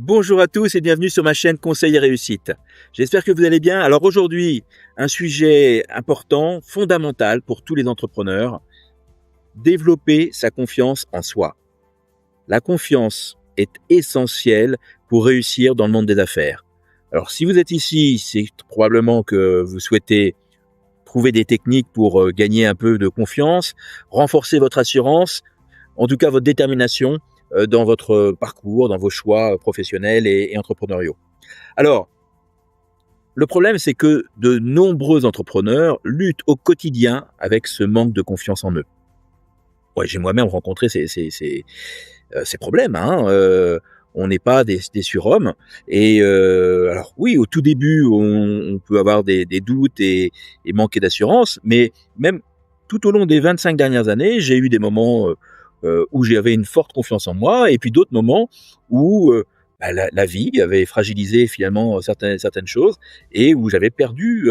Bonjour à tous et bienvenue sur ma chaîne Conseil et Réussite. J'espère que vous allez bien. Alors aujourd'hui, un sujet important, fondamental pour tous les entrepreneurs, développer sa confiance en soi. La confiance est essentielle pour réussir dans le monde des affaires. Alors si vous êtes ici, c'est probablement que vous souhaitez trouver des techniques pour gagner un peu de confiance, renforcer votre assurance, en tout cas votre détermination dans votre parcours, dans vos choix professionnels et entrepreneuriaux. Alors, le problème, c'est que de nombreux entrepreneurs luttent au quotidien avec ce manque de confiance en eux. Ouais, j'ai moi-même rencontré ces problèmes, hein. On n'est pas des surhommes. Et alors oui, au tout début, on peut avoir des doutes et manquer d'assurance, mais même tout au long des 25 dernières années, j'ai eu des moments où j'avais une forte confiance en moi, et puis d'autres moments où la vie avait fragilisé finalement certaines choses, et où j'avais perdu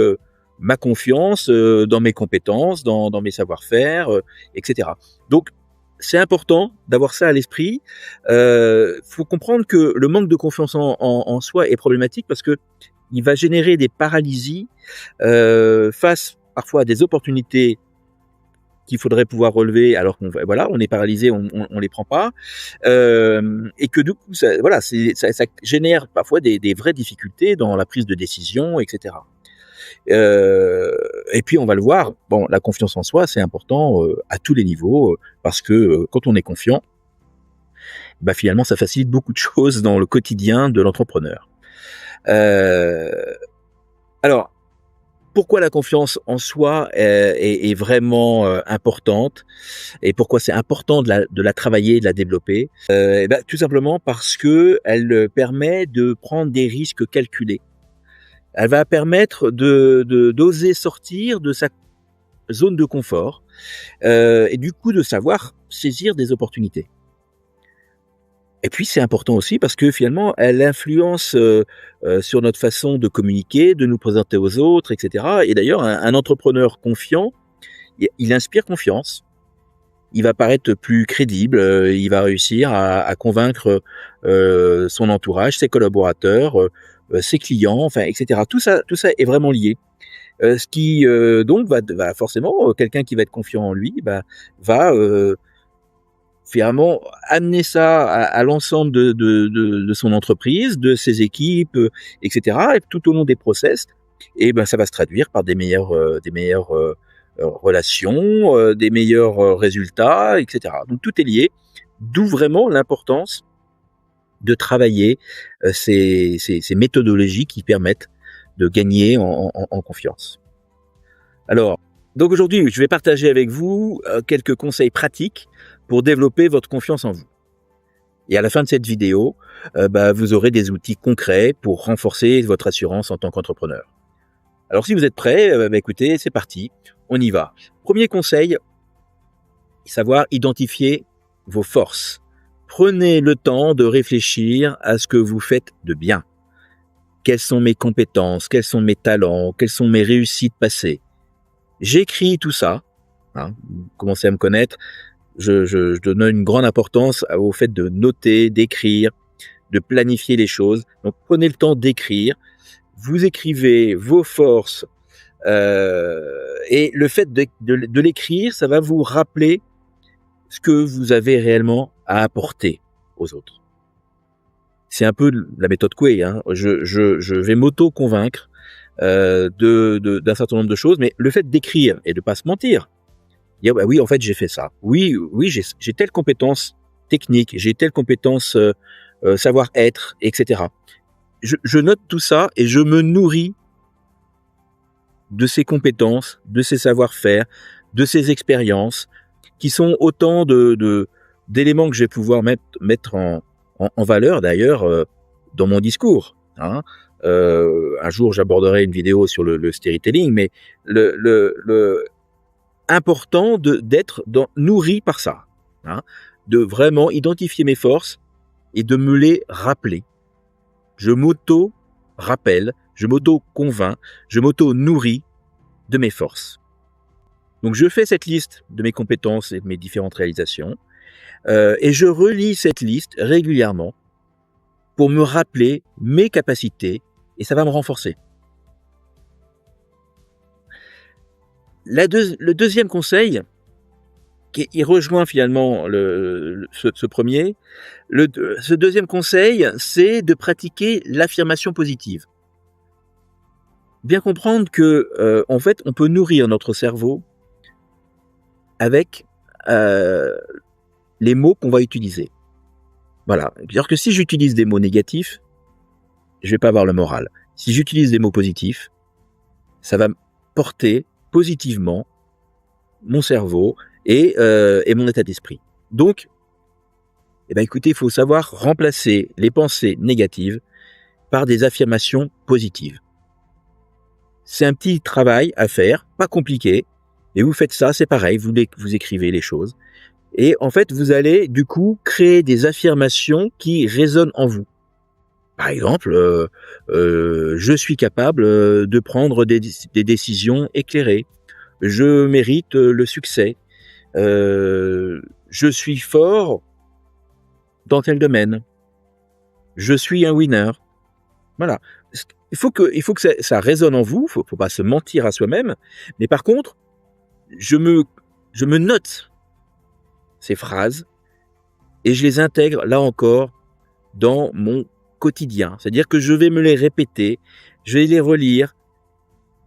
ma confiance dans mes compétences, dans mes savoir-faire, etc. Donc, c'est important d'avoir ça à l'esprit. Faut comprendre que le manque de confiance en soi est problématique parce que il va générer des paralysies face parfois à des opportunités qu'il faudrait pouvoir relever alors on est paralysé, on les prend pas, et que du coup ça génère parfois des vraies difficultés dans la prise de décision, etc. Et puis on va le voir, bon, la confiance en soi, c'est important à tous les niveaux, parce que quand on est confiant, bah finalement ça facilite beaucoup de choses dans le quotidien de l'entrepreneur. Euh, alors, pourquoi la confiance en soi est vraiment importante, et pourquoi c'est important de la travailler, de la développer? Et ben, tout simplement parce que elle permet de prendre des risques calculés. Elle va permettre d'oser sortir de sa zone de confort, et du coup de savoir saisir des opportunités. Et puis c'est important aussi parce que finalement elle influence sur notre façon de communiquer, de nous présenter aux autres, etc. Et d'ailleurs un entrepreneur confiant, il inspire confiance. Il va paraître plus crédible, il va réussir à convaincre son entourage, ses collaborateurs, ses clients, enfin, etc. Tout ça est vraiment lié. Ce qui donc va forcément, quelqu'un qui va être confiant en lui, bah, va finalement amener ça à l'ensemble de son entreprise, de ses équipes, etc. Et tout au long des process, et ben ça va se traduire par des meilleures relations, des meilleurs résultats, etc. Donc tout est lié, d'où vraiment l'importance de travailler ces méthodologies qui permettent de gagner en confiance. Alors, donc aujourd'hui, je vais partager avec vous quelques conseils pratiques pour développer votre confiance en vous. Et à la fin de cette vidéo, vous aurez des outils concrets pour renforcer votre assurance en tant qu'entrepreneur. Alors si vous êtes prêts, écoutez, c'est parti, on y va. Premier conseil, savoir identifier vos forces. Prenez le temps de réfléchir à ce que vous faites de bien. Quelles sont mes compétences, quels sont mes talents, quelles sont mes réussites passées. J'écris tout ça, hein, vous commencez à me connaître, je donne une grande importance au fait de noter, d'écrire, de planifier les choses. Donc prenez le temps d'écrire, vous écrivez vos forces, et le fait de l'écrire, ça va vous rappeler ce que vous avez réellement à apporter aux autres. C'est un peu la méthode Coué, hein. Je vais m'auto-convaincre d'un certain nombre de choses, mais le fait d'écrire et de pas se mentir, dire bah oui, en fait j'ai fait ça, oui j'ai telle compétence technique, j'ai telle compétence savoir-être, etc. Je note tout ça et je me nourris de ces compétences, de ces savoir-faire, de ces expériences, qui sont autant d'éléments que je vais pouvoir mettre en valeur d'ailleurs dans mon discours, hein. Un jour j'aborderai une vidéo sur le storytelling, mais le important d'être nourri par ça, hein, de vraiment identifier mes forces et de me les rappeler. Je m'auto-rappelle, je m'auto-convainc, je m'auto-nourris de mes forces. Donc je fais cette liste de mes compétences et de mes différentes réalisations, et je relis cette liste régulièrement pour me rappeler mes capacités et ça va me renforcer. Le deuxième conseil, il rejoint finalement ce premier. Ce deuxième conseil, c'est de pratiquer l'affirmation positive. Bien comprendre que, en fait, on peut nourrir notre cerveau avec les mots qu'on va utiliser. Voilà. C'est-à-dire que si j'utilise des mots négatifs, je vais pas avoir le moral. Si j'utilise des mots positifs, ça va porter positivement mon cerveau et mon état d'esprit. Donc, écoutez, il faut savoir remplacer les pensées négatives par des affirmations positives. C'est un petit travail à faire, pas compliqué, et vous faites ça, c'est pareil, vous écrivez les choses, et en fait, vous allez du coup créer des affirmations qui résonnent en vous. Par exemple, je suis capable de prendre des décisions éclairées. Je mérite le succès. Je suis fort dans tel domaine. Je suis un winner. Voilà. Il faut que ça résonne en vous. Faut pas se mentir à soi-même. Mais par contre, je me note ces phrases et je les intègre là encore dans mon quotidien. C'est-à-dire que je vais me les répéter, je vais les relire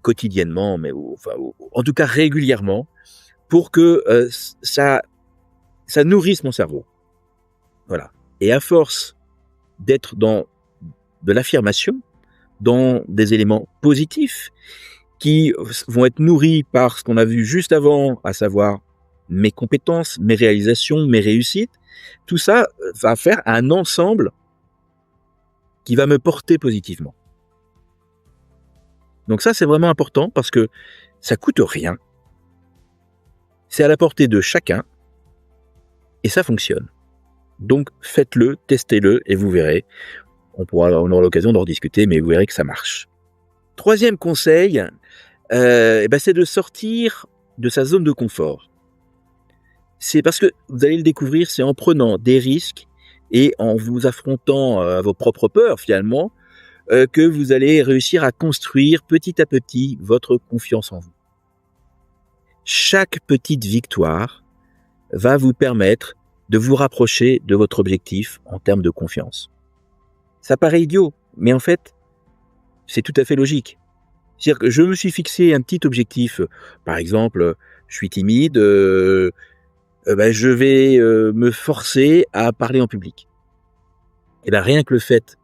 quotidiennement, mais en tout cas régulièrement, pour que ça nourrisse mon cerveau. Voilà. Et à force d'être dans de l'affirmation, dans des éléments positifs, qui vont être nourris par ce qu'on a vu juste avant, à savoir mes compétences, mes réalisations, mes réussites, tout ça va faire un ensemble qui va me porter positivement. Donc ça, c'est vraiment important parce que ça coûte rien. C'est à la portée de chacun et ça fonctionne. Donc faites-le, testez-le et vous verrez. On aura l'occasion d'en rediscuter, mais vous verrez que ça marche. Troisième conseil, c'est de sortir de sa zone de confort. C'est parce que vous allez le découvrir, c'est en prenant des risques et en vous affrontant à vos propres peurs finalement, que vous allez réussir à construire petit à petit votre confiance en vous. Chaque petite victoire va vous permettre de vous rapprocher de votre objectif en termes de confiance. Ça paraît idiot, mais en fait, c'est tout à fait logique. C'est-à-dire que je me suis fixé un petit objectif, par exemple, je suis timide, je vais me forcer à parler en public. Et rien que le fait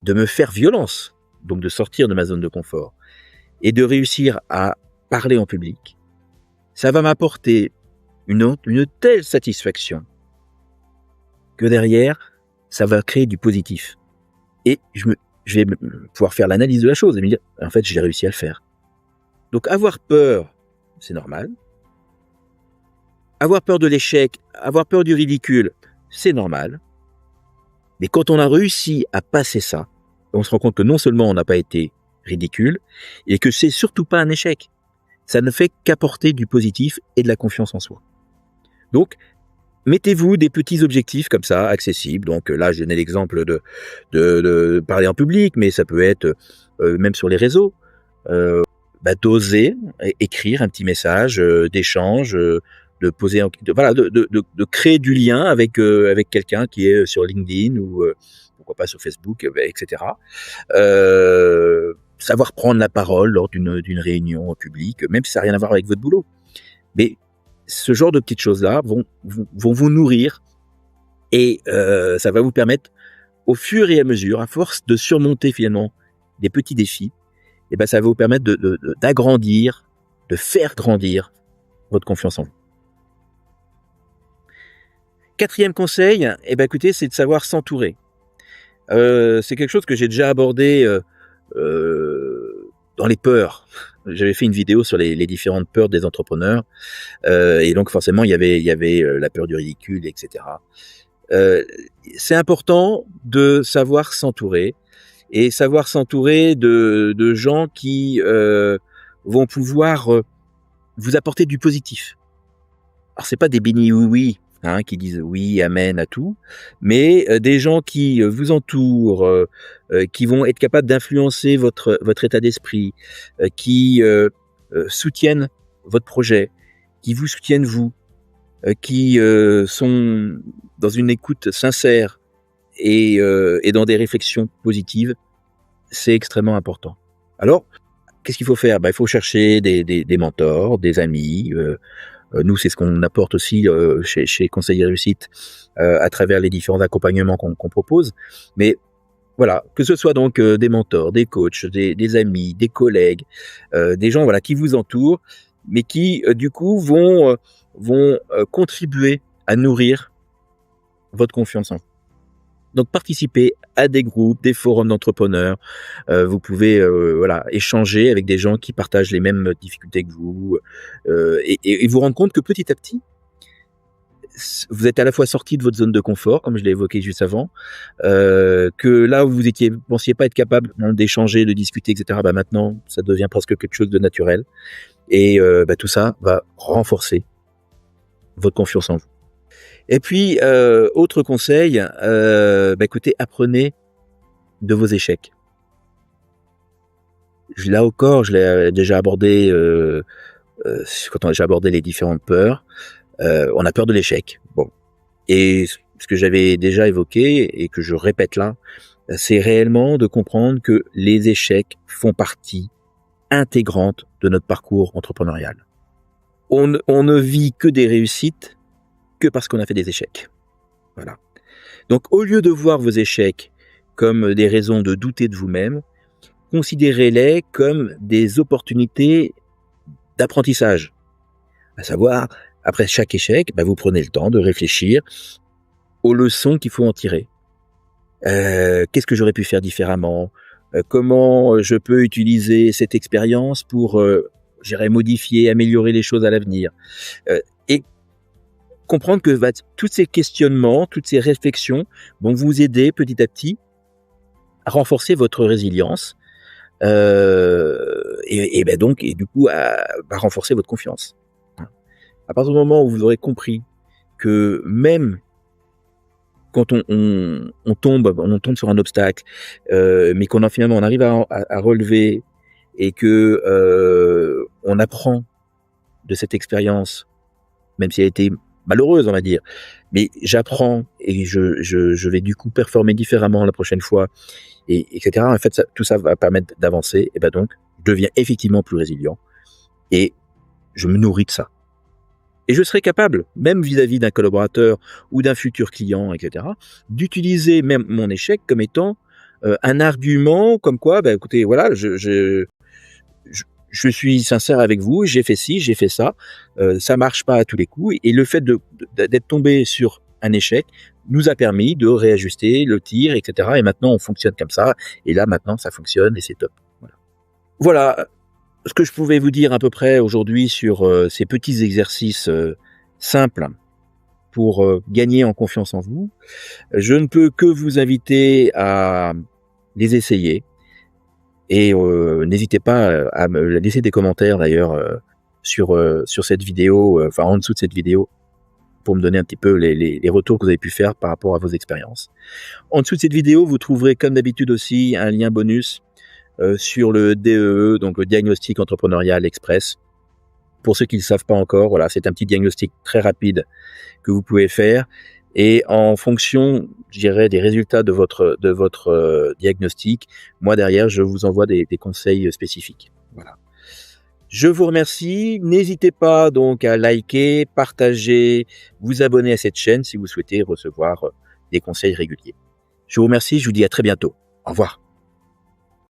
de me faire violence, donc de sortir de ma zone de confort, et de réussir à parler en public, ça va m'apporter une telle satisfaction que derrière, ça va créer du positif. Et je vais pouvoir faire l'analyse de la chose et me dire, en fait, j'ai réussi à le faire. Donc avoir peur, c'est normal. Avoir peur de l'échec, avoir peur du ridicule, c'est normal. Mais quand on a réussi à passer ça, on se rend compte que non seulement on n'a pas été ridicule, et que c'est surtout pas un échec. Ça ne fait qu'apporter du positif et de la confiance en soi. Donc, mettez-vous des petits objectifs comme ça, accessibles. Donc là, je donnais l'exemple de parler en public, mais ça peut être même sur les réseaux. D'oser écrire un petit message d'échange, de poser, de créer du lien avec quelqu'un qui est sur LinkedIn ou pourquoi pas sur Facebook, etc. Savoir prendre la parole lors d'une réunion publique, même si ça n'a rien à voir avec votre boulot. Mais ce genre de petites choses-là vont vous nourrir et ça va vous permettre, au fur et à mesure, à force de surmonter finalement des petits défis, ça va vous permettre d'agrandir, de faire grandir votre confiance en vous. Quatrième conseil, écoutez, c'est de savoir s'entourer. C'est quelque chose que j'ai déjà abordé dans les peurs. J'avais fait une vidéo sur les différentes peurs des entrepreneurs, et donc forcément il y avait la peur du ridicule, etc. C'est important de savoir s'entourer et savoir s'entourer de gens qui vont pouvoir vous apporter du positif. Alors c'est pas des bénis oui-oui, qui disent oui, amen à tout, mais des gens qui vous entourent, qui vont être capables d'influencer votre état d'esprit, qui soutiennent votre projet, qui vous soutiennent vous, qui sont dans une écoute sincère et dans des réflexions positives, c'est extrêmement important. Alors, qu'est-ce qu'il faut faire? Il faut chercher des mentors, des amis. Nous, c'est ce qu'on apporte aussi chez Conseiller Réussite à travers les différents accompagnements qu'on propose. Mais voilà, que ce soit donc des mentors, des coachs, des amis, des collègues, des gens qui vous entourent, mais qui du coup vont contribuer à nourrir votre confiance en vous. Donc participez à des groupes, des forums d'entrepreneurs. Vous pouvez échanger avec des gens qui partagent les mêmes difficultés que vous et vous rendre compte que petit à petit, vous êtes à la fois sorti de votre zone de confort, comme je l'ai évoqué juste avant, que là où vous pensiez pas être capable d'échanger, de discuter, etc. Maintenant, ça devient presque quelque chose de naturel. Et tout ça va renforcer votre confiance en vous. Et puis, autre conseil, écoutez, apprenez de vos échecs. Là encore, je l'ai déjà abordé quand on a déjà abordé les différentes peurs. On a peur de l'échec. Bon. Et ce que j'avais déjà évoqué et que je répète là, c'est réellement de comprendre que les échecs font partie intégrante de notre parcours entrepreneurial. On ne vit que des réussites que parce qu'on a fait des échecs. Voilà. Donc, au lieu de voir vos échecs comme des raisons de douter de vous-même, considérez-les comme des opportunités d'apprentissage. À savoir, après chaque échec, vous prenez le temps de réfléchir aux leçons qu'il faut en tirer. Qu'est-ce que j'aurais pu faire différemment? Comment je peux utiliser cette expérience pour, modifier, améliorer les choses à l'avenir? Et comprendre que tous ces questionnements, toutes ces réflexions vont vous aider petit à petit à renforcer votre résilience et du coup à renforcer votre confiance. À partir du moment où vous aurez compris que même quand on tombe sur un obstacle, mais finalement on arrive à relever et que on apprend de cette expérience, même si elle a été malheureuse, on va dire, mais j'apprends et je vais du coup performer différemment la prochaine fois, etc. En fait, tout ça va permettre d'avancer, et donc je deviens effectivement plus résilient et je me nourris de ça. Et je serai capable, même vis-à-vis d'un collaborateur ou d'un futur client, etc., d'utiliser même mon échec comme étant un argument comme quoi, écoutez, voilà, je suis sincère avec vous, j'ai fait ci, j'ai fait ça, ça marche pas à tous les coups. Et le fait d'être tombé sur un échec nous a permis de réajuster le tir, etc. Et maintenant, on fonctionne comme ça. Et là, maintenant, ça fonctionne et c'est top. Voilà ce que je pouvais vous dire à peu près aujourd'hui sur ces petits exercices simples pour gagner en confiance en vous. Je ne peux que vous inviter à les essayer. Et n'hésitez pas à me laisser des commentaires d'ailleurs sur cette vidéo, en dessous de cette vidéo, pour me donner un petit peu les retours que vous avez pu faire par rapport à vos expériences. En dessous de cette vidéo, vous trouverez comme d'habitude aussi un lien bonus sur le DEE, donc le Diagnostic Entrepreneurial Express. Pour ceux qui ne le savent pas encore, voilà, c'est un petit diagnostic très rapide que vous pouvez faire. Et en fonction, je dirais, des résultats de votre diagnostic, moi derrière, je vous envoie des conseils spécifiques. Voilà. Je vous remercie. N'hésitez pas donc à liker, partager, vous abonner à cette chaîne si vous souhaitez recevoir des conseils réguliers. Je vous remercie. Je vous dis à très bientôt. Au revoir.